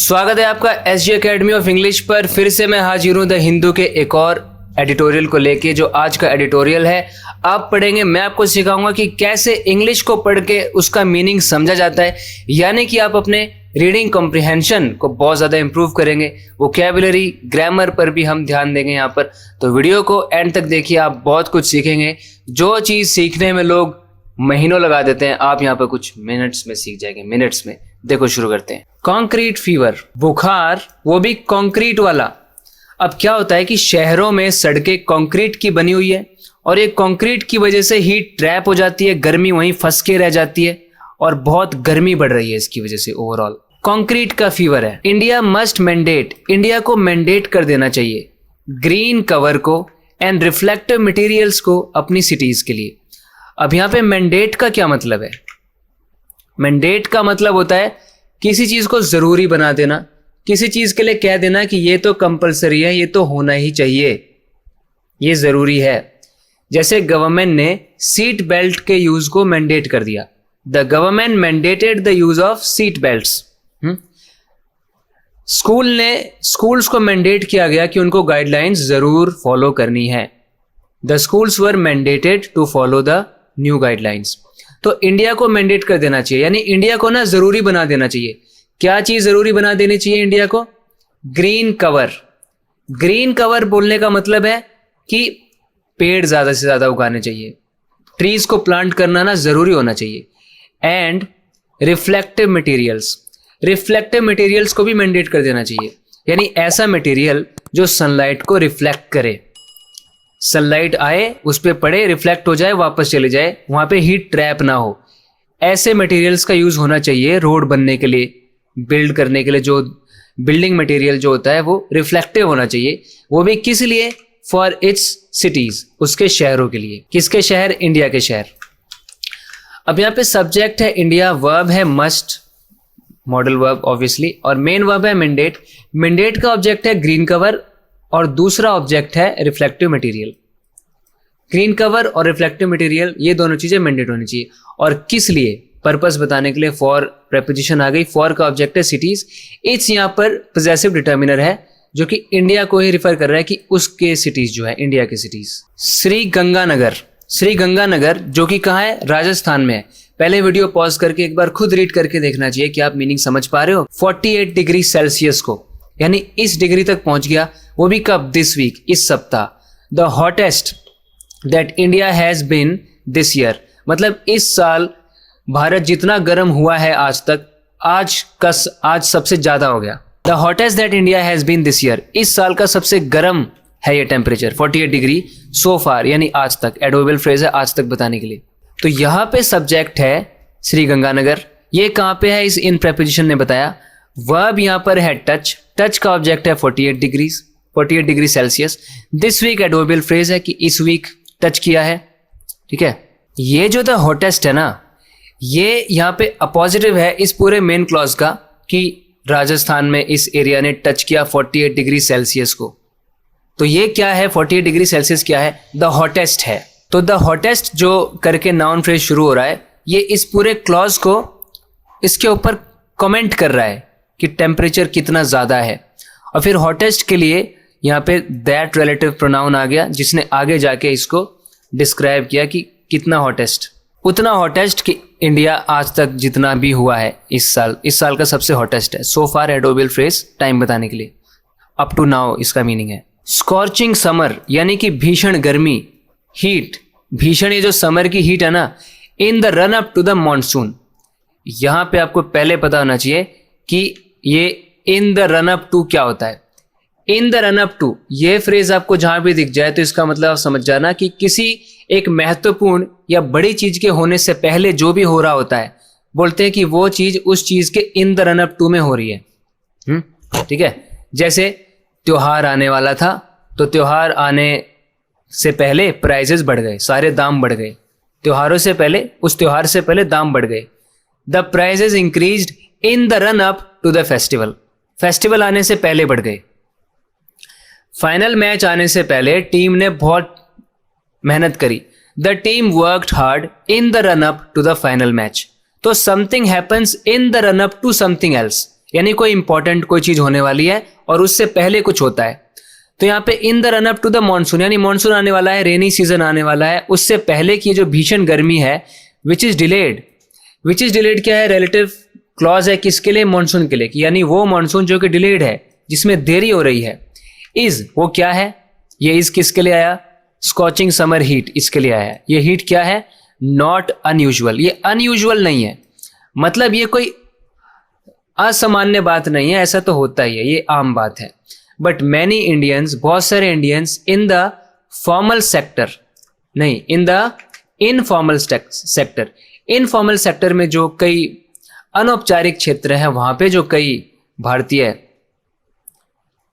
स्वागत है आपका एसजी एकेडमी ऑफ इंग्लिश पर। फिर से मैं हाजिर हूँ द हिंदू के एक और एडिटोरियल को लेके। जो आज का एडिटोरियल है आप पढ़ेंगे, मैं आपको सिखाऊंगा कि कैसे इंग्लिश को पढ़ के उसका मीनिंग समझा जाता है, यानी कि आप अपने रीडिंग कॉम्प्रिहेंशन को बहुत ज़्यादा इंप्रूव करेंगे। वोकैबुलरी, ग्रामर पर भी हम ध्यान देंगे यहाँ पर। तो वीडियो को एंड तक देखिए, आप बहुत कुछ सीखेंगे। जो चीज़ सीखने में लोग महीनों लगा देते हैं, आप यहाँ पर कुछ मिनट्स में सीख जाएंगे। मिनट्स में। देखो शुरू करते हैं। कॉन्क्रीट फीवर, बुखार, वो भी कॉन्क्रीट वाला। अब क्या होता है कि शहरों में सड़कें कॉन्क्रीट की बनी हुई है और ये कॉन्क्रीट की वजह से हीट ट्रैप हो जाती है, गर्मी वहीं फंस के रह जाती है और बहुत गर्मी बढ़ रही है इसकी वजह से। ओवरऑल कॉन्क्रीट का फीवर है। इंडिया मस्ट मैंडेट, इंडिया को मैंडेट कर देना चाहिए ग्रीन कवर को एंड रिफ्लेक्टिव मटेरियल्स को अपनी सिटीज के लिए। अब यहाँ पे मैंडेट का क्या मतलब है? मैंडेट का मतलब होता है किसी चीज को जरूरी बना देना, किसी चीज के लिए कह देना कि ये तो कंपलसरी है, ये तो होना ही चाहिए, ये जरूरी है। जैसे गवर्नमेंट ने सीट बेल्ट के यूज को मैंडेट कर दिया। The government mandated the use of seat belts. Schools को मैंडेट किया गया कि उनको गाइडलाइंस जरूर फॉलो करनी है। The schools were mandated to follow the new guidelines. तो इंडिया को मैंडेट कर देना चाहिए, यानी इंडिया को ना जरूरी बना देना चाहिए। क्या चीज जरूरी बना देनी चाहिए इंडिया को? Green cover. ग्रीन कवर बोलने का मतलब है कि पेड़ ज्यादा से ज्यादा उगाने चाहिए, ट्रीज को प्लांट करना ना जरूरी होना चाहिए। And reflective materials, reflective materials को भी मैंडेट कर देना चाहिए, यानी ऐसा मटेरियल जो सनलाइट को रिफ्लेक्ट करे। सनलाइट आए, उस पर पड़े, रिफ्लेक्ट हो जाए, वापस चले जाए, वहां पे हीट ट्रैप ना हो। ऐसे मटेरियल्स का यूज होना चाहिए रोड बनने के लिए, बिल्ड करने के लिए। जो बिल्डिंग मटेरियल जो होता है वो रिफ्लेक्टिव होना चाहिए। वो भी किस लिए? फॉर इट्स सिटीज, उसके शहरों के लिए। किसके शहर? इंडिया के शहर। अब यहाँ पे सब्जेक्ट है इंडिया, वर्ब है मस्ट, मॉडल वर्ब ऑब्वियसली, और मेन वर्ब है मैंडेट। मैंडेट का ऑब्जेक्ट है ग्रीन कवर और दूसरा ऑब्जेक्ट है रिफ्लेक्टिव मटेरियल। ग्रीन कवर और रिफ्लेक्टिव मटेरियल, ये दोनों चीजें मैंडेट होनी चाहिए। और किस लिए? पर्पस बताने के लिए फॉर प्रेपोजिशन आ गई। फॉर का ऑब्जेक्ट है सिटीज। इट्स यहाँ पर पोजेसिव डिटर्मिनर है जो कि इंडिया को ही रिफर कर रहा है कि उसके सिटीज जो है, इंडिया के सिटीज। श्री गंगानगर, श्री गंगानगर जो कि कहाँ है? राजस्थान में है। पहले वीडियो पॉज करके एक बार खुद रीड करके देखना चाहिए कि आप मीनिंग समझ पा रहे हो। 48 डिग्री सेल्सियस को, यानी इस डिग्री तक पहुंच गया। वो भी कब? दिस वीक, इस सप्ताह। The hottest that India has been this year, मतलब इस साल भारत जितना गर्म हुआ है आज तक, आज सबसे ज्यादा हो गया। The hottest that India has been this year, इस साल का सबसे गर्म है ये टेम्परेचर, 48 डिग्री सो फार, यानी आज तक। एडवर्बियल फ्रेज है आज तक बताने के लिए। तो यहाँ पे सब्जेक्ट है श्री गंगानगर। ये कहाँ पे है? इस इन प्रेपोजिशन ने बताया। वर्ब यहाँ पर है टच, टच का ऑब्जेक्ट है 48 degree Celsius. This week adverbial phrase है कि इस वीक टच किया है। ठीक है, ये जो द हॉटेस्ट है ना, ये यहाँ पे अपोजिटिव है इस पूरे मेन क्लॉज का कि राजस्थान में इस एरिया ने टच किया 48 डिग्री सेल्सियस को। तो ये क्या है? 48 डिग्री सेल्सियस क्या है? द हॉटेस्ट है। तो द हॉटेस्ट जो करके नाउन फ्रेज शुरू हो रहा है, ये इस पूरे क्लॉज को इसके ऊपर कमेंट कर रहा है कि टेम्परेचर कितना ज्यादा है। और फिर हॉटेस्ट के लिए यहाँ पे दैट रिलेटिव प्रोनाउन आ गया, जिसने आगे जाके इसको डिस्क्राइब किया कि कितना हॉटेस्ट। उतना हॉटेस्ट कि इंडिया आज तक जितना भी हुआ है इस साल का सबसे हॉटेस्ट है। सो फार एडवर्बियल फ्रेज टाइम बताने के लिए। अप टू नाउ इसका मीनिंग है। स्कॉर्चिंग समर, यानी कि भीषण गर्मी, हीट। भीषण, ये जो समर की हीट है ना, in the run up to the monsoon. यहां पे आपको पहले पता होना चाहिए कि ये in the run up to क्या होता है। In the run up to, ये फ्रेज आपको जहां भी दिख जाए तो इसका मतलब आप समझ जाना कि किसी एक महत्वपूर्ण या बड़ी चीज के होने से पहले जो भी हो रहा होता है, बोलते हैं कि वो चीज उस चीज के in the run up to में हो रही है। ठीक है, जैसे त्योहार आने वाला था तो त्योहार आने से पहले प्राइजेस बढ़ गए, सारे दाम बढ़ गए। त्योहारों से पहले, उस त्योहार से पहले दाम बढ़ गए। The prices increased in the run up to the festival, festival आने से पहले बढ़ गए। फाइनल मैच आने से पहले टीम ने बहुत मेहनत करी। The team worked hard in the run up to the final match. तो something happens in the run up to something else, यानी कोई इंपॉर्टेंट कोई चीज होने वाली है और उससे पहले कुछ होता है। तो यहाँ पे in the run up to the monsoon, यानी मानसून आने वाला है, रेनी सीजन आने वाला है, उससे पहले की जो भीषण गर्मी है, विच इज डिलेड क्या है, रिलेटिव क्लॉज है किसके लिए, मानसून के लिए, यानी वो मानसून जो कि डिलेड है, जिसमें देरी हो रही है। इज वो क्या है, ये इज किसके लिए आया, स्कॉचिंग समर हीट इसके लिए आया। ये हीट क्या है, नॉट अनयूजुअल, ये अनयूजुअल नहीं है, मतलब ये कोई असामान्य बात नहीं है, ऐसा तो होता ही है, ये आम बात है। बट मैनी इंडियंस, बहुत सारे Indians in the formal sector, नहीं in the informal sector, informal sector में जो कई अनौपचारिक क्षेत्र हैं, वहां पे जो कई भारतीय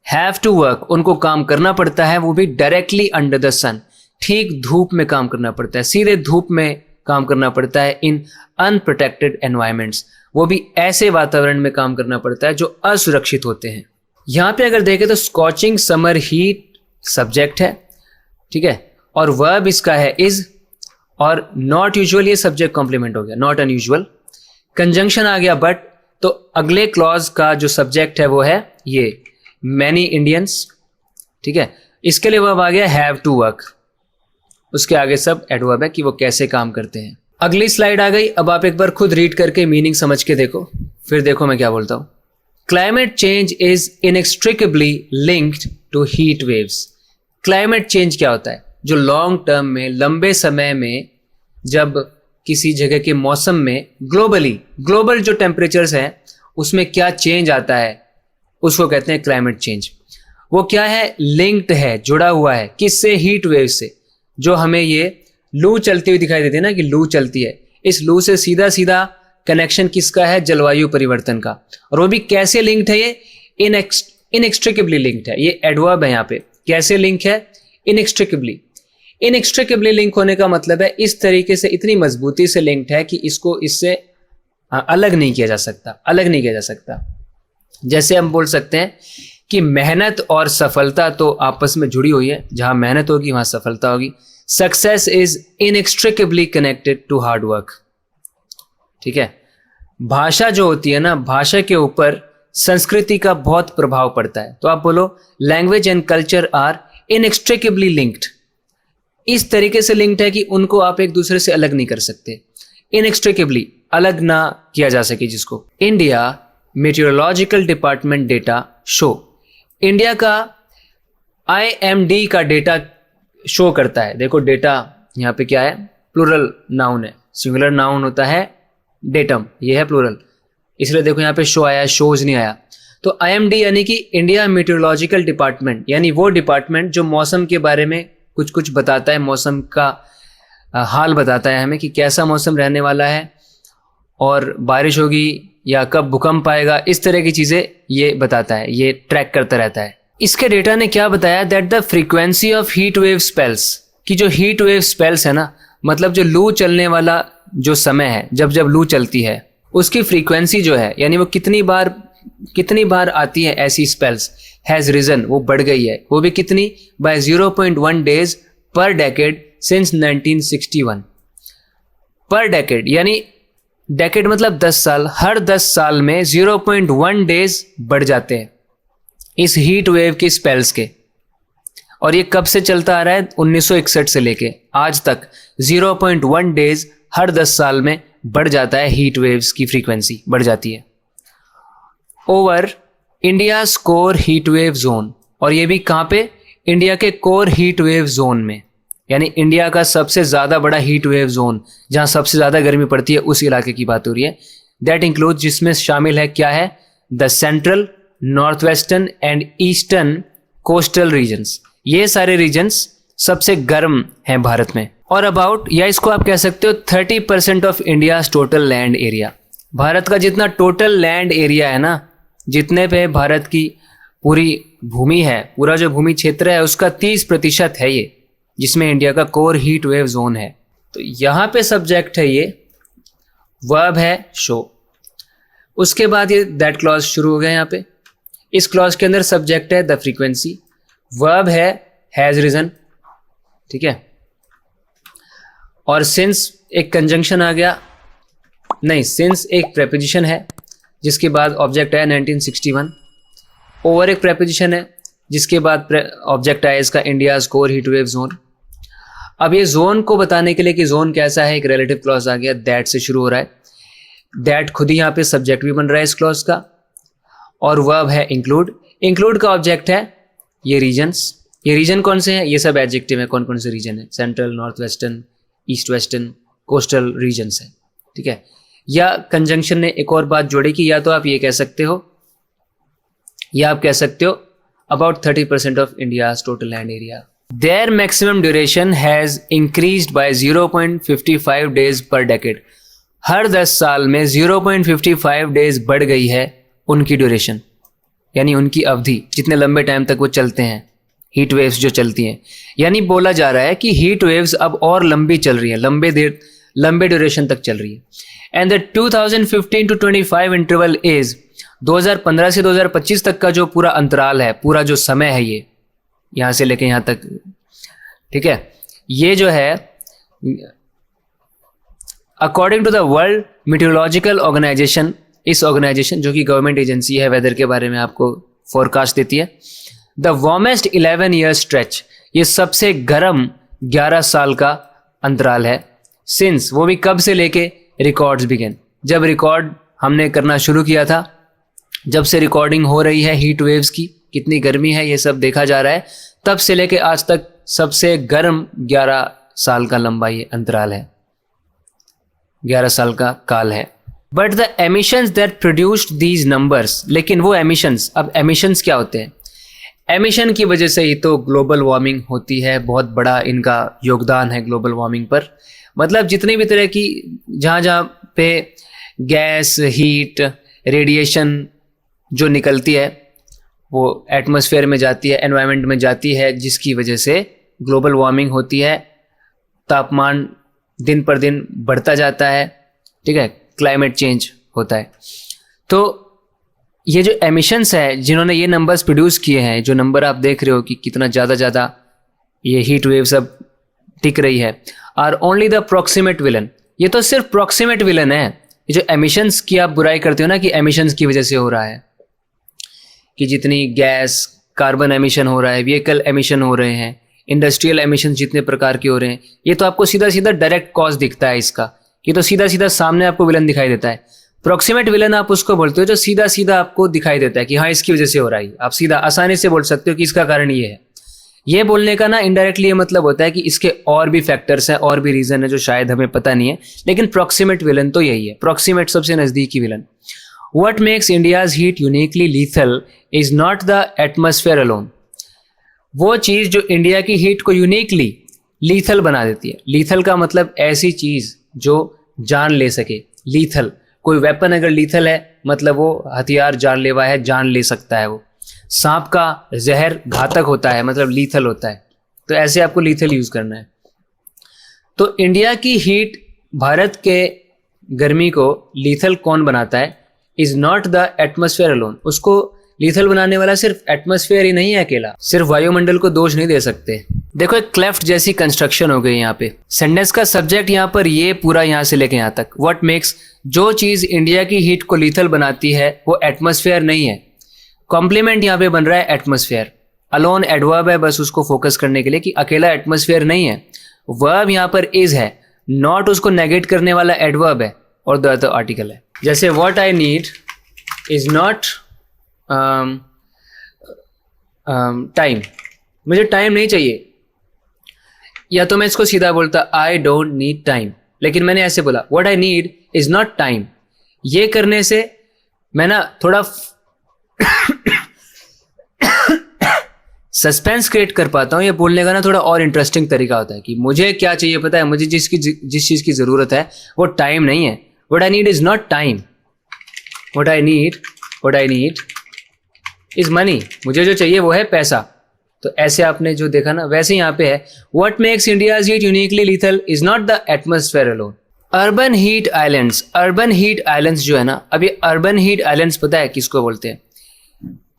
हैव टू वर्क, उनको काम करना पड़ता है, वो भी डायरेक्टली अंडर द सन, ठीक धूप में काम करना पड़ता है, सीधे धूप में काम करना पड़ता है, इन अनप्रोटेक्टेड एनवायरमेंट्स, वो भी ऐसे वातावरण में काम करना पड़ता है जो असुरक्षित होते हैं। यहां पे अगर देखें तो स्कॉचिंग समर हीट सब्जेक्ट है, ठीक है, और वर्ब इसका है इज, और नॉट यूजुअल ये सब्जेक्ट कॉम्प्लीमेंट हो गया, नॉट अनयूजुअल। कंजंक्शन आ गया बट, तो अगले क्लॉज का जो सब्जेक्ट है वो है ये मैनी इंडियंस, ठीक है, इसके लिए वर्ब आ गया हैव टू वर्क, उसके आगे सब एडवर्ब है कि वो कैसे काम करते हैं। अगली स्लाइड आ गई, अब आप एक बार खुद रीड करके मीनिंग समझ के देखो, फिर देखो मैं क्या बोलता हूं। Climate change is inextricably linked to heat waves. Climate change क्या होता है, जो लॉन्ग टर्म में, लंबे समय में, जब किसी जगह के मौसम में ग्लोबल जो टेम्परेचर्स हैं उसमें क्या चेंज आता है, उसको कहते हैं क्लाइमेट चेंज। वो क्या है, लिंक्ड है, जुड़ा हुआ है, किससे, हीट वेव से। जो हमें ये लू चलती हुई दिखाई देती है ना, कि लू चलती है, इस लू से सीधा सीधा कनेक्शन किसका है, जलवायु परिवर्तन का। और वो भी कैसे लिंक्ड है, ये इनएक्सट्रिकेबली लिंक्ड है, ये एडवर्ब है यहाँ पे। कैसे लिंक है, इनएक्सट्रिकेबली लिंक होने का मतलब है इस तरीके से, इतनी मजबूती से लिंक्ड है कि इसको इससे अलग नहीं किया जा सकता। जैसे हम बोल सकते हैं कि मेहनत और सफलता तो आपस में जुड़ी हुई है, जहां मेहनत होगी वहां सफलता होगी। Success is inextricably connected to hard work, ठीक है। भाषा जो होती है ना, भाषा के ऊपर संस्कृति का बहुत प्रभाव पड़ता है। तो आप बोलो language and culture are inextricably linked, इस तरीके से लिंक्ड है कि उनको आप एक दूसरे से अलग नहीं कर सकते, इनएक्सट्रिकेबली अलग ना किया जा सके जिसको। India meteorological department data show, India का IMD का डेटा शो करता है। देखो डेटा यहाँ पे क्या है, प्लूरल नाउन है, सिंगुलर नाउन होता है डेटम, ये है प्लूरल, इसलिए देखो यहाँ पे शो आया, शोज नहीं आया। तो IMD यानी कि इंडिया मेट्रोलॉजिकल डिपार्टमेंट, यानी वो डिपार्टमेंट जो मौसम के बारे में कुछ कुछ बताता है, मौसम का हाल बताता है हमें कि कैसा मौसम रहने वाला है और बारिश होगी या कब भूकंप आएगा, इस तरह की चीज़ें ये बताता है, ये ट्रैक करता रहता है। इसके डेटा ने क्या बताया, that the frequency of heat wave spells, कि जो हीट वेव स्पेल्स है ना, मतलब जो लू चलने वाला जो समय है, जब लू चलती है, उसकी फ्रीक्वेंसी जो है, यानी वो कितनी बार आती है ऐसी स्पेल्स, हैज रिजन, वो बढ़ गई है, वो भी कितनी, bye 0.1 days per decade since 1961। पर डेकेड यानी डेकेड मतलब 10 साल, हर 10 साल में 0.1 डेज बढ़ जाते हैं इस हीट वेव की स्पेल्स के। और ये कब से चलता आ रहा है, 1961 से लेके आज तक 0.1 डेज हर 10 साल में बढ़ जाता है, हीट वेव्स की फ्रीक्वेंसी बढ़ जाती है। Over India core heat wave zone, और ये भी कहाँ पे, इंडिया के कोर हीट वेव जोन में, यानी इंडिया का सबसे ज़्यादा बड़ा हीट वेव जोन, जहाँ सबसे ज़्यादा गर्मी पड़ती है, उस इलाके की बात हो रही है। दैट इंक्लूड, जिसमें शामिल है क्या है, the central, north western and eastern coastal regions, ये सारे रीजन्स सबसे गर्म हैं भारत में। और अबाउट, या इसको आप कह सकते हो 30% of India total land area, Bharat का जितना टोटल लैंड एरिया है ना, जितने पे भारत की पूरी भूमि है, पूरा जो भूमि क्षेत्र है, उसका 30% है ये, जिसमें इंडिया का कोर हीट वेव जोन है। तो यहाँ पे सब्जेक्ट है ये, वर्ब है शो, उसके बाद ये दैट क्लॉज शुरू हो गया यहाँ पे। इस क्लॉज के अंदर सब्जेक्ट है द फ्रीक्वेंसी, वर्ब है हैज रिजन, ठीक है, और सिंस एक कंजंक्शन आ गया, नहीं सिंस एक प्रेपोजिशन है, जिसके बाद ऑब्जेक्ट आया 1961। ओवर एक प्रेपोजिशन है, जिसके बाद ऑब्जेक्ट आया इसका India's core heat wave zone. अब ये जोन को बताने के लिए कि जोन कैसा है, एक रिलेटिव क्लॉज आ गया, दैट से शुरू हो रहा है। दैट खुद ही यहाँ पे सब्जेक्ट भी बन रहा है इस क्लॉज का, और वर्ब है इंक्लूड। इंक्लूड का ऑब्जेक्ट है ये रीजन्स। ये रीजन कौन से हैं, ये सब एडजेक्टिव है, कौन कौन से रीजन है, central, north western, east western, coastal regions है, ठीक है। या कंजंक्शन ने एक और बात जोड़ी कि या तो आप ये कह सकते हो या आप कह सकते हो about 30% of India's total land area. Their maximum duration has increased by 0.55 days per decade. हर 10 साल में 0.55 डेज बढ़ गई है उनकी ड्यूरेशन, यानी उनकी अवधि, जितने लंबे टाइम तक वो चलते हैं, हीट वेव्स जो चलती हैं। यानी बोला जा रहा है कि हीट वेव्स अब और लंबी चल रही है, लंबे ड्यूरेशन तक चल रही है। And the 2015 to 25 interval is 2015 से 2025 तक का जो पूरा अंतराल है, पूरा जो समय है, ये यहाँ से लेके यहाँ तक, ठीक है, ये जो है according to the world meteorological organization, इस ऑर्गेनाइजेशन जो कि गवर्नमेंट एजेंसी है, वेदर के बारे में आपको फोरकास्ट देती है, द वार्मेस्ट 11 ईयर स्ट्रेच, ये सबसे गर्म 11 साल का अंतराल है। सिंस, वो भी कब से लेके रिकॉर्ड्स बिगिन, जब रिकॉर्ड हमने करना शुरू किया था, जब से रिकॉर्डिंग हो रही है हीट वेव्स की, कितनी गर्मी है ये सब देखा जा रहा है, तब से लेके आज तक सबसे गर्म 11 साल का लंबा ये अंतराल है, 11 साल का काल है। But the emissions that produced these numbers, लेकिन वो एमिशंस, अब एमिशंस क्या होते हैं, एमिशन की वजह से ही तो ग्लोबल वार्मिंग होती है, बहुत बड़ा इनका योगदान है ग्लोबल वार्मिंग पर। मतलब जितनी भी तरह की जहाँ जहाँ पे गैस, हीट, रेडिएशन जो निकलती है वो एटमॉस्फेयर में जाती है, एनवायरनमेंट में जाती है, जिसकी वजह से ग्लोबल वार्मिंग होती है, तापमान दिन पर दिन बढ़ता जाता है, ठीक है, क्लाइमेट चेंज होता है। तो ये जो एमिशंस है, जिन्होंने ये नंबर्स प्रोड्यूस किए हैं, जो नंबर आप देख रहे हो कि कितना ज़्यादा ये हीट वेव सब टिक रही है, are only the proximate villain. ये तो सिर्फ प्रॉक्सिमेट विलन है। ये जो एमिशंस की आप बुराई करते हो ना कि एमिशंस की वजह से हो रहा है, कि जितनी गैस, कार्बन एमिशन हो रहा है, व्हीकल एमिशन हो रहे हैं, इंडस्ट्रियल एमिशन जितने प्रकार के हो रहे हैं, ये तो आपको सीधा सीधा डायरेक्ट कॉज दिखता है इसका, ये तो सीधा सीधा सामने आपको विलन दिखाई देता है। प्रॉक्सिमेट विलन आप उसको बोलते हो जो सीधा सीधा आपको दिखाई देता है कि हाँ इसकी वजह से हो रहा है, आप सीधा आसानी से बोल सकते हो कि इसका कारण ये है। ये बोलने का ना इनडायरेक्टली ये मतलब होता है कि इसके और भी फैक्टर्स हैं, और भी रीजन है जो शायद हमें पता नहीं है, लेकिन प्रॉक्सिमेट विलन तो यही है, प्रॉक्सिमेट सबसे नजदीकी villain. What makes India's heat uniquely lethal is not the atmosphere alone. वो चीज़ जो इंडिया की हीट को यूनिकली लीथल बना देती है। लीथल का मतलब ऐसी चीज़ जो जान ले सके। लीथल, कोई वेपन अगर लीथल है मतलब वो हथियार जानलेवा है, जान ले सकता है वो। सांप का जहर घातक होता है मतलब लीथल होता है, तो ऐसे आपको लीथल यूज़ करना है। तो इंडिया की हीट, भारत के गर्मी को लीथल कौन बनाता है? Is not the atmosphere alone. उसको लीथल बनाने वाला सिर्फ एटमॉस्फेयर ही नहीं है अकेला, सिर्फ वायुमंडल को दोष नहीं दे सकते। देखो एक क्लेफ्ट जैसी कंस्ट्रक्शन हो गई यहाँ पे। सेंटेंस का सब्जेक्ट यहाँ पर ये पूरा यहाँ से लेके यहाँ तक, व्हाट मेक्स, जो चीज इंडिया की हीट को लीथल बनाती है वो एटमॉस्फेयर नहीं है। कॉम्प्लीमेंट यहाँ पे बन रहा है एटमॉस्फेयर। अलोन एडवर्ब है बस उसको फोकस करने के लिए कि अकेला एटमॉस्फेयर नहीं है। वर्ब यहाँ पर इज है, नॉट उसको नेगेट करने वाला एडवर्ब है और द अदर आर्टिकल है। जैसे what I need is not time, मुझे टाइम नहीं चाहिए, या तो मैं इसको सीधा बोलता आई डोंट नीड टाइम, लेकिन मैंने ऐसे बोला what I need is not time. ये करने से मैं ना थोड़ा सस्पेंस क्रिएट कर पाता हूँ। ये बोलने का ना थोड़ा और इंटरेस्टिंग तरीका होता है कि मुझे क्या चाहिए पता है, मुझे जिस चीज़ की ज़रूरत है वो टाइम नहीं है। What I need is not time, what I need is money, मुझे जो चाहिए वो है पैसा। तो ऐसे आपने जो देखा ना वैसे यहाँ पे है, what makes India's heat uniquely lethal is not the atmosphere alone. Urban heat islands, urban heat islands जो है ना, अब ये अर्बन हीट आइलैंड्स पता है किसको बोलते हैं?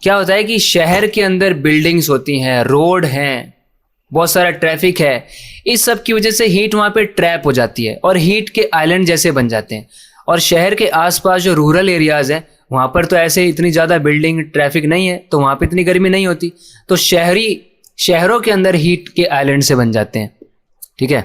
क्या होता है कि शहर के अंदर बिल्डिंग्स होती हैं, रोड हैं, बहुत सारा ट्रैफिक है, इस सब की वजह से हीट वहाँ पे ट्रैप हो जाती है और हीट के आइलैंड जैसे बन जाते हैं। और शहर के आसपास जो रूरल एरियाज हैं वहाँ पर तो ऐसे इतनी ज़्यादा बिल्डिंग ट्रैफिक नहीं है, तो वहाँ पे इतनी गर्मी नहीं होती। तो शहरों के अंदर हीट के आइलैंड से बन जाते हैं, ठीक है।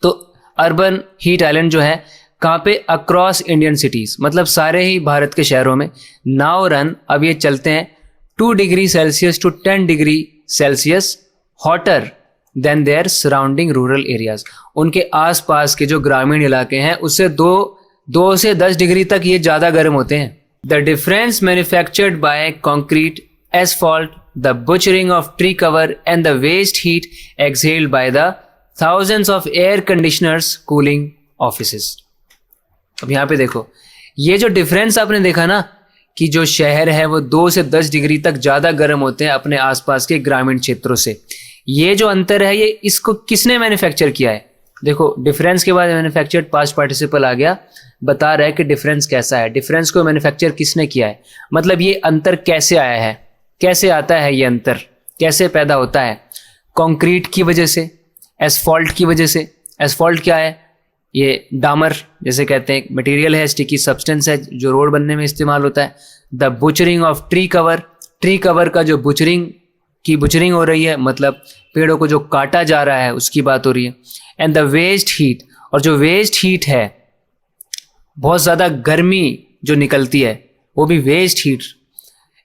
तो अर्बन हीट आइलैंड जो है कहाँ पे, अक्रॉस इंडियन सिटीज़, मतलब सारे ही भारत के शहरों में नाउ रन, अब ये चलते हैं 2 degree Celsius to 10 degree Celsius hotter than their surrounding rural areas. उनके आसपास के जो ग्रामीण इलाके हैं उससे 2 से 10 डिग्री तक ये ज़्यादा गर्म होते हैं। The difference manufactured by concrete, asphalt, the butchering of tree cover and the waste heat exhaled by the thousands of air conditioners cooling offices। अब यहाँ पे देखो, ये जो डिफरेंस आपने देखा ना कि जो शहर है वो 2 से 10 डिग्री तक ज़्यादा गर्म होते हैं अपने आसपास के ग्रामीण क्षेत्रों से। ये जो अंतर है ये इसको किसने मैन्युफैक्चर किया है? देखो डिफरेंस के बाद मैन्युफैक्चर्ड पास्ट पार्टिसिपल आ गया, बता रहा है कि डिफरेंस कैसा है, डिफरेंस को मैन्युफैक्चर किसने किया है, मतलब ये अंतर कैसे आया है, कैसे आता है, ये अंतर कैसे पैदा होता है? कंक्रीट की वजह से, एसफॉल्ट की वजह से। एसफॉल्ट क्या है? ये डामर जैसे कहते हैं, मटेरियल है, स्टिकी सब्सटेंस है जो रोड बनने में इस्तेमाल होता है। The butchering of tree cover, tree cover का जो बुचरिंग हो रही है, मतलब पेड़ों को जो काटा जा रहा है उसकी बात हो रही है। एंड द वेस्ट हीट, और जो वेस्ट हीट है, बहुत ज़्यादा गर्मी जो निकलती है वो भी वेस्ट हीट।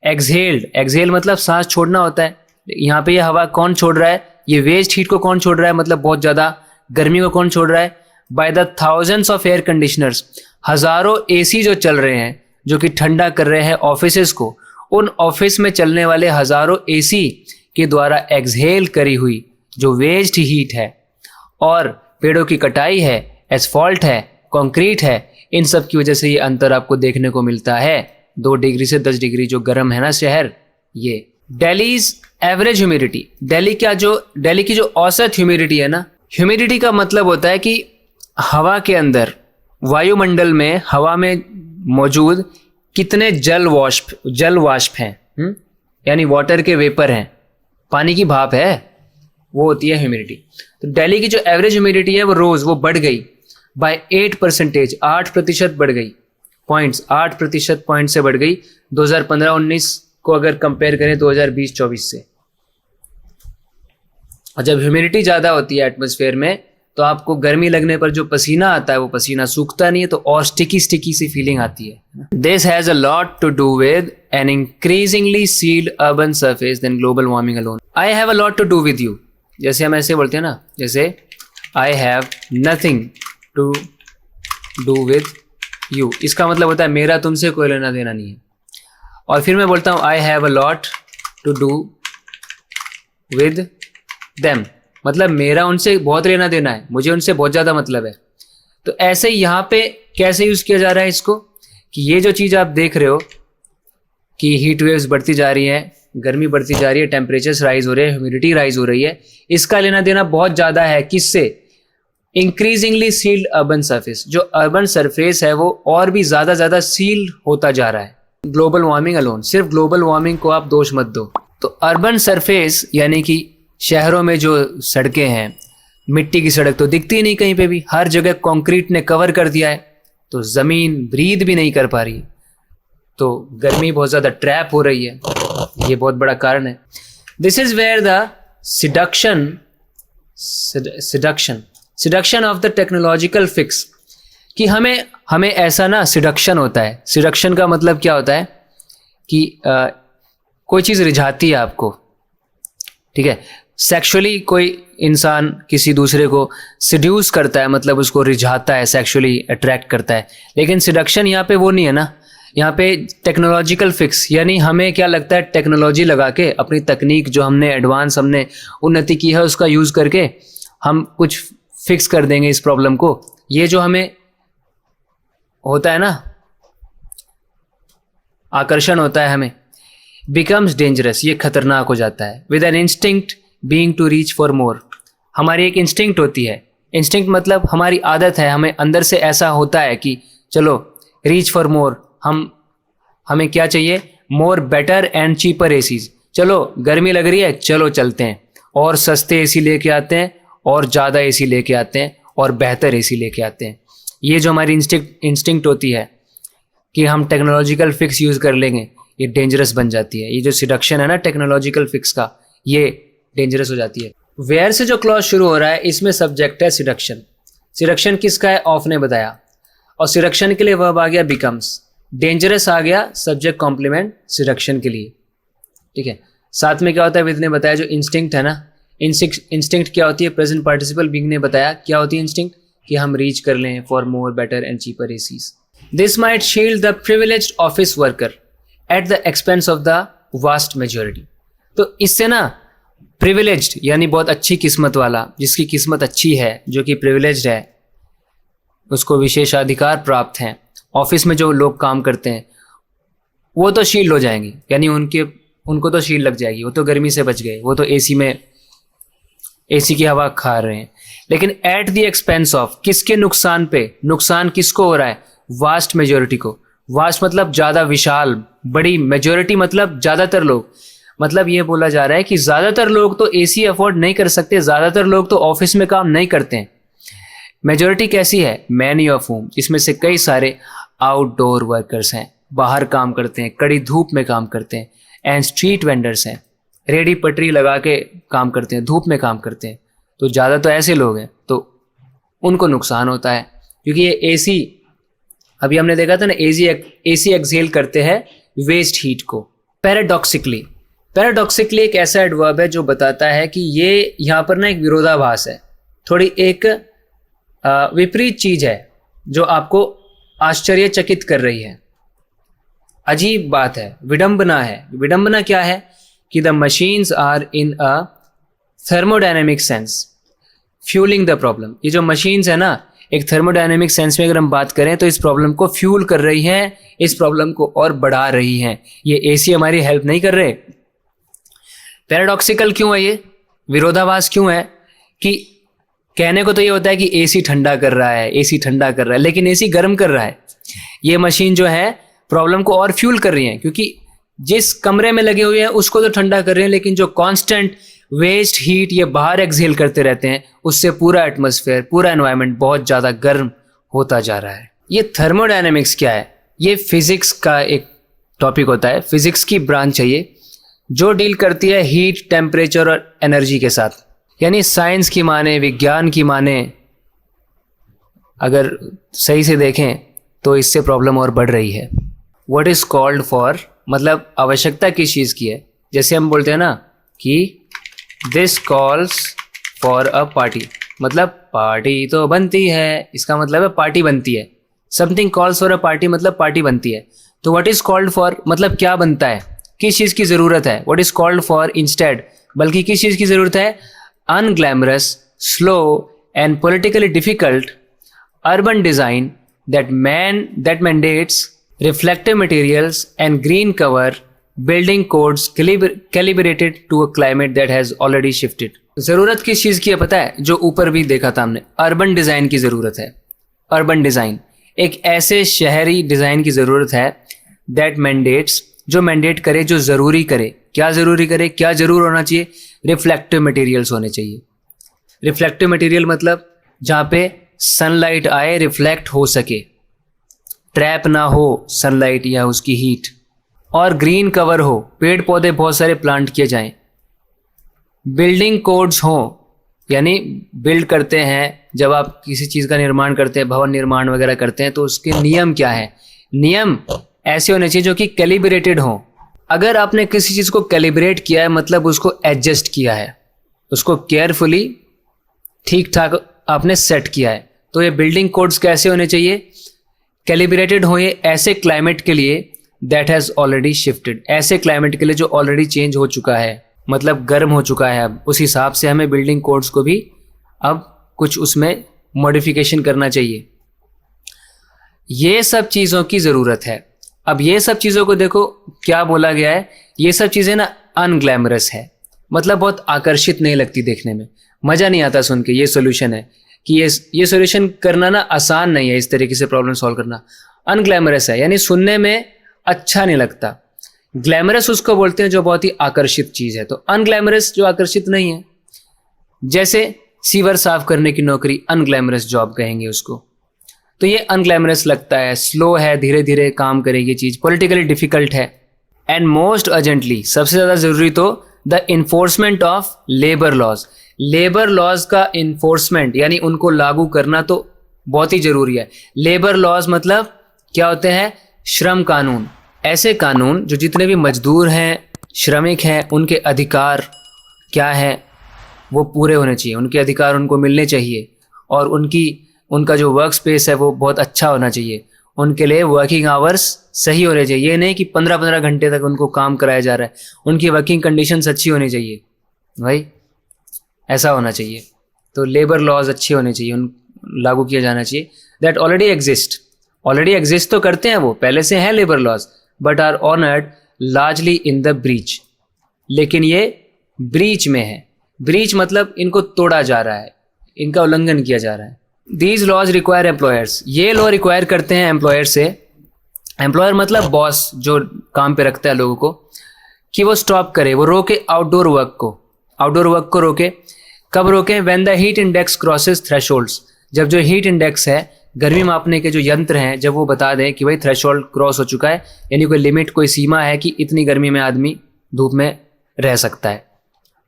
एक्सहेल मतलब सांस छोड़ना होता है, यहाँ पे ये हवा कौन छोड़ रहा है? ये वेस्ट हीट को कौन छोड़ रहा है, मतलब बहुत ज़्यादा गर्मी को कौन छोड़ रहा है? By the thousands of air conditioners, हज़ारों एसी जो चल रहे हैं जो कि ठंडा कर रहे हैं ऑफिसेस को, उन ऑफिस में चलने वाले हज़ारों एसी के द्वारा एक्सहेल करी हुई जो वेस्ट हीट है, और पेड़ों की कटाई है, एसफॉल्ट है, कंक्रीट है, इन सब की वजह से ये अंतर आपको देखने को मिलता है। 2 डिग्री से 10 डिग्री जो गर्म है ना शहर, ये। दिल्लीज एवरेज ह्यूमिडिटी, दिल्ली की जो औसत ह्यूमिडिटी है ना, ह्यूमिडिटी का मतलब होता है कि हवा के अंदर, वायुमंडल में, हवा में मौजूद कितने जल वाष्प हैं, यानी वाटर के वेपर हैं, पानी की भाप है, वो होती है ह्यूमिडिटी। तो दिल्ली की जो एवरेज ह्यूमिडिटी है वो बढ़ गई बाय 8%, 8% बढ़ गई, 8% पॉइंट से बढ़ गई 2015-19 को अगर कंपेयर करें 2020-24 से। और जब ह्यूमिडिटी ज़्यादा होती है एटमॉस्फेयर में तो आपको गर्मी लगने पर जो पसीना आता है वो पसीना सूखता नहीं है, तो और स्टिकी सी फीलिंग आती है। This has a lot to do with an increasingly sealed urban surface than global warming alone. I have a lot to do with you, जैसे हम ऐसे बोलते हैं ना, जैसे I have nothing to do with you, इसका मतलब होता है मेरा तुमसे कोई लेना देना नहीं है। और फिर मैं बोलता हूँ I have a lot to do with them, मतलब मेरा उनसे बहुत लेना देना है, मुझे उनसे बहुत ज़्यादा मतलब है। तो ऐसे ही यहाँ पे कैसे यूज़ किया जा रहा है इसको, कि ये जो चीज़ आप देख रहे हो कि हीट वेव्स बढ़ती जा रही हैं, गर्मी बढ़ती जा रही है, टेम्परेचर्स राइज हो रहे हैं, ह्यूमिडिटी राइज हो रही है, इसका लेना देना बहुत ज़्यादा है। किससे? इंक्रीजिंगली सील्ड अर्बन सरफेस, जो अर्बन सरफेस है वो और भी ज़्यादा सील्ड होता जा रहा है। ग्लोबल वार्मिंग अलोन, सिर्फ ग्लोबल वार्मिंग को आप दोष मत दो। तो अर्बन सरफेस यानी कि शहरों में जो सड़कें हैं, मिट्टी की सड़क तो दिखती नहीं कहीं पे भी, हर जगह कंक्रीट ने कवर कर दिया है, तो ज़मीन ब्रीथ भी नहीं कर पा रही, तो गर्मी बहुत ज़्यादा ट्रैप हो रही है, ये बहुत बड़ा कारण है। This is where the seduction of the technological fix, कि हमें ऐसा ना सिडक्शन होता है। सिडक्शन का मतलब क्या होता है कि कोई चीज़ रिझाती है आपको, ठीक है। सेक्सुअली कोई इंसान किसी दूसरे को सिड्यूस करता है, मतलब उसको रिझाता है, सेक्सुअली अट्रैक्ट करता है। लेकिन सिडक्शन यहाँ पे वो नहीं है ना, यहाँ पे टेक्नोलॉजिकल फिक्स, यानी हमें क्या लगता है, टेक्नोलॉजी लगा के, अपनी तकनीक जो हमने एडवांस हमने उन्नति की है उसका यूज़ करके हम कुछ फिक्स कर देंगे इस प्रॉब्लम को। ये जो हमें होता है ना, आकर्षण होता है हमें, बिकम्स डेंजरस, ये खतरनाक हो जाता है। With an instinct being to reach for more, हमारी एक इंस्टिंक्ट होती है। इंस्टिंक्ट मतलब हमारी आदत है, हमें अंदर से ऐसा होता है कि चलो रीच फॉर मोर, हमें क्या चाहिए, more better and cheaper ACs. चलो गर्मी लग रही है, चलो चलते हैं और सस्ते एसी लेके आते हैं, और ज़्यादा एसी लेके आते हैं, और बेहतर एसी लेके आते हैं। ये जो हमारी इंस्टिंक्ट होती है, कि हम टेक्नोलॉजिकल फिक्स यूज़ कर लेंगे, ये डेंजरस बन जाती है। ये जो सिडक्शन है ना टेक्नोलॉजिकल फिक्स का, ये डेंजरस हो जाती है। वेयर से जो क्लॉज शुरू हो रहा है इसमें सब्जेक्ट है सिडक्शन। सिडक्शन किसका है? ऑफ ने बताया। और सिडक्शन के लिए वर्ब आ गया बिकम्स। डेंजरस आ गया सब्जेक्ट कॉम्प्लीमेंट सिडक्शन के लिए, ठीक है। साथ में क्या होता है? विद ने बताया जो इंस्टिंक्ट है ना, इंस्टिंक्ट क्या होती है? प्रेजेंट पार्टिसिपल बिंग ने बताया क्या होती है इंस्टिंक्ट, कि हम रीच कर लें for more better and cheaper ACs. This might shield the privileged office worker at the expense of the vast majority. तो इससे ना प्रिविलेज्ड यानी बहुत अच्छी किस्मत वाला, जिसकी किस्मत अच्छी है, जो कि प्रिविलेज्ड है, उसको विशेषाधिकार प्राप्त हैं, ऑफिस में जो लोग काम करते हैं वो तो शील्ड हो जाएंगे, यानी उनको तो शील्ड लग जाएगी, वो तो गर्मी से बच गए, वो तो एसी की हवा खा रहे हैं। लेकिन एट द एक्सपेंस ऑफ, किसके नुकसान पे? नुकसान किसको हो रहा है? वास्ट मेजोरिटी को। वास्ट मतलब ज़्यादा, विशाल, बड़ी, मेजोरिटी मतलब ज़्यादातर लोग। मतलब ये बोला जा रहा है कि ज़्यादातर लोग तो एसी अफोर्ड नहीं कर सकते, ज़्यादातर लोग तो ऑफिस में काम नहीं करते हैं। मेजोरिटी कैसी है? मैनी ऑफ होम, इसमें से कई सारे आउटडोर वर्कर्स हैं, बाहर काम करते हैं, कड़ी धूप में काम करते हैं। एंड स्ट्रीट वेंडर्स हैं, रेडी पटरी लगा के काम करते हैं, धूप में काम करते हैं। तो ज़्यादा तो ऐसे लोग हैं, तो उनको नुकसान होता है, क्योंकि ये एसी, अभी हमने देखा था ना, एसी एक्सहेल करते हैं वेस्ट हीट को। पैराडॉक्सिकली एक ऐसा एडवर्ब है जो बताता है कि ये यहाँ पर ना एक विरोधाभास है, थोड़ी एक विपरीत चीज है जो आपको आश्चर्यचकित कर रही है, अजीब बात है, विडंबना है। विडंबना क्या है? कि the machines are in a thermodynamic sense fuelling the problem. ये जो मशीन्स है ना, एक थर्मोडायनेमिक सेंस में अगर हम बात करें तो इस प्रॉब्लम को फ्यूल कर रही हैं, इस प्रॉब्लम को और बढ़ा रही हैं। ये एसी हमारी हेल्प नहीं कर रहे। पैराडॉक्सिकल क्यों है ये? विरोधाभास क्यों है? कि कहने को तो ये होता है कि एसी ठंडा कर रहा है, एसी ठंडा कर रहा है, लेकिन एसी गर्म कर रहा है। ये मशीन जो है प्रॉब्लम को और फ्यूल कर रही है, क्योंकि जिस कमरे में लगे हुए हैं उसको तो ठंडा कर रहे हैं, लेकिन जो कांस्टेंट वेस्ट हीट ये बाहर एक्सहेल करते रहते हैं, उससे पूरा एटमॉस्फेयर, पूरा एनवायरनमेंट बहुत ज़्यादा गर्म होता जा रहा है। ये थर्मोडायनेमिक्स क्या है? ये फिजिक्स का एक टॉपिक होता है, फिजिक्स की ब्रांच है ये, जो डील करती है हीट, टेम्परेचर और एनर्जी के साथ। यानी साइंस की माने, विज्ञान की माने, अगर सही से देखें तो इससे प्रॉब्लम और बढ़ रही है। व्हाट इज़ कॉल्ड फॉर, मतलब आवश्यकता किस चीज़ की है? जैसे हम बोलते हैं ना कि this calls for a party, मतलब पार्टी तो बनती है, इसका मतलब है पार्टी बनती है। Something calls for a party मतलब पार्टी बनती है। तो व्हाट इज़ कॉल्ड फॉर मतलब क्या बनता है, किस चीज़ की ज़रूरत है? What is called for instead, बल्कि किस चीज़ की ज़रूरत है? Unglamorous, slow and politically difficult urban design that mandates reflective materials and green cover building codes calibrated to a climate that has already shifted। ज़रूरत किस चीज़ की है पता है? जो ऊपर भी देखा था हमने, अर्बन डिज़ाइन की ज़रूरत है। अर्बन डिज़ाइन, एक ऐसे शहरी डिज़ाइन की ज़रूरत है दैट मैंडेट्स, जो मैंडेट करे, जो ज़रूरी करे। क्या ज़रूरी करे? क्या ज़रूर होना चाहिए? रिफ्लेक्टिव मटेरियल्स होने चाहिए। रिफ्लेक्टिव मटेरियल मतलब जहाँ पे सनलाइट आए, रिफ्लेक्ट हो सके, ट्रैप ना हो सनलाइट या उसकी हीट, और ग्रीन कवर हो, पेड़ पौधे बहुत सारे प्लांट किए जाएं। बिल्डिंग कोड्स हों, यानी बिल्ड करते हैं, जब आप किसी चीज़ का निर्माण करते हैं, भवन निर्माण वगैरह करते हैं, तो उसके नियम क्या है? नियम ऐसे होने चाहिए जो कि कैलिब्रेटेड हों। अगर आपने किसी चीज़ को कैलिब्रेट किया है मतलब उसको एडजस्ट किया है, उसको केयरफुली ठीक ठाक आपने सेट किया है। तो ये बिल्डिंग कोड्स कैसे होने चाहिए? कैलिब्रेटेड हो, ये ऐसे क्लाइमेट के लिए दैट हैज़ ऑलरेडी शिफ्टेड, ऐसे क्लाइमेट के लिए जो ऑलरेडी चेंज हो चुका है, मतलब गर्म हो चुका है। अब उस हिसाब से हमें बिल्डिंग कोड्स को भी अब कुछ उसमें मॉडिफिकेशन करना चाहिए। ये सब चीज़ों की ज़रूरत है। अब ये सब चीज़ों को देखो क्या बोला गया है, ये सब चीज़ें ना अनग्लैमरस है, मतलब बहुत आकर्षित नहीं लगती देखने में, मज़ा नहीं आता सुन के। ये सोल्यूशन है कि ये सोल्यूशन करना ना आसान नहीं है, इस तरीके से प्रॉब्लम सॉल्व करना। अनग्लैमरस है यानी सुनने में अच्छा नहीं लगता। ग्लैमरस उसको बोलते हैं जो बहुत ही आकर्षित चीज़ है, तो अनग्लैमरस जो आकर्षित नहीं है। जैसे सीवर साफ करने की नौकरी, अनग्लैमरस जॉब कहेंगे उसको। तो ये अनग्लैमरस लगता है, स्लो है, धीरे धीरे काम करेगी चीज़, पॉलिटिकली डिफिकल्ट है। एंड मोस्ट अर्जेंटली, सबसे ज़्यादा ज़रूरी तो the enforcement of labour laws. Labour laws का इन्फोर्समेंट यानी उनको लागू करना तो बहुत ही ज़रूरी है। लेबर लॉज मतलब क्या होते हैं? श्रम कानून। ऐसे कानून जो जितने भी मजदूर हैं, श्रमिक हैं, उनके अधिकार क्या है वो पूरे होने चाहिए, उनके अधिकार उनको मिलने चाहिए, और उनका जो वर्क स्पेस है वो बहुत अच्छा होना चाहिए। उनके लिए वर्किंग आवर्स सही होने चाहिए। ये नहीं कि 15-15 घंटे तक उनको काम कराया जा रहा है। उनकी वर्किंग कंडीशंस अच्छी होनी चाहिए भाई, ऐसा होना चाहिए। तो लेबर लॉज अच्छे होने चाहिए, उन लागू किया जाना चाहिए। दैट ऑलरेडी एग्जिस्ट तो करते हैं, वो पहले से हैं labour laws, but are honoured largely in the breach. लेकिन ये ब्रीच में है। ब्रीच मतलब इनको तोड़ा जा रहा है, इनका उल्लंघन किया जा रहा है। दीज लॉज रिक्वायर एम्प्लॉयर्स, ये लॉ रिक्वायर करते हैं एम्प्लॉयर से। एम्प्लॉयर मतलब बॉस जो काम पे रखता है लोगों को, कि वो स्टॉप करे, वो रोके आउटडोर वर्क को रोके। कब रोके? When the heat index crosses thresholds, जब जो हीट इंडेक्स है, गर्मी मापने के जो यंत्र हैं, जब वो बता दें कि भाई थ्रेशोल्ड क्रॉस हो चुका है, यानी कोई लिमिट, कोई सीमा है कि इतनी गर्मी में आदमी धूप में रह सकता है,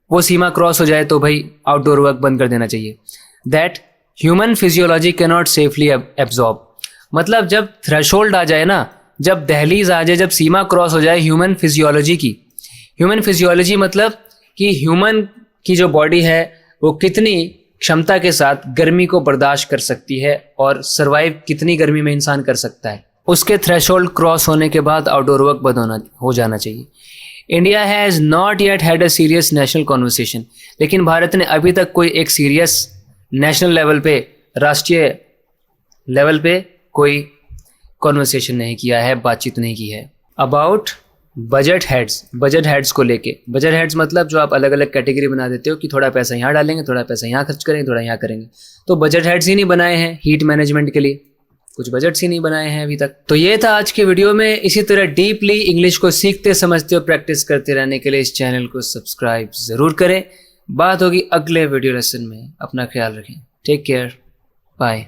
वो सीमा क्रॉस हो जाए तो भाई आउटडोर वर्क बंद कर देना चाहिए। That human physiology can not safely absorb, मतलब जब थ्रेशोल्ड आ जाए ना, जब दहलीज आ जाए, जब सीमा क्रॉस हो जाए ह्यूमन फिजियोलॉजी की। ह्यूमन फिजियोलॉजी मतलब कि ह्यूमन की जो बॉडी है वो कितनी क्षमता के साथ गर्मी को बर्दाश्त कर सकती है और सरवाइव कितनी गर्मी में इंसान कर सकता है, उसके थ्रेशोल्ड क्रॉस होने के बाद आउटडोर वर्क बंद हो जाना चाहिए। India has not yet had a serious national conversation, लेकिन भारत ने अभी तक कोई एक सीरियस नेशनल लेवल पे, राष्ट्रीय लेवल पे कोई कॉन्वर्सेशन नहीं किया है, बातचीत नहीं की है। अबाउट बजट हेड्स को लेके। बजट हेड्स मतलब जो आप अलग अलग कैटेगरी बना देते हो कि थोड़ा पैसा यहाँ डालेंगे, थोड़ा पैसा यहाँ खर्च करेंगे, थोड़ा यहाँ करेंगे। तो बजट हेड्स ही नहीं बनाए हैं हीट मैनेजमेंट के लिए, कुछ बजट्स ही नहीं बनाए हैं अभी तक। तो ये था आज के वीडियो में। इसी तरह डीपली इंग्लिश को सीखते समझते और प्रैक्टिस करते रहने के लिए इस चैनल को सब्सक्राइब ज़रूर करें। बात होगी अगले वीडियो लेसन में। अपना ख्याल रखें। Take care, bye.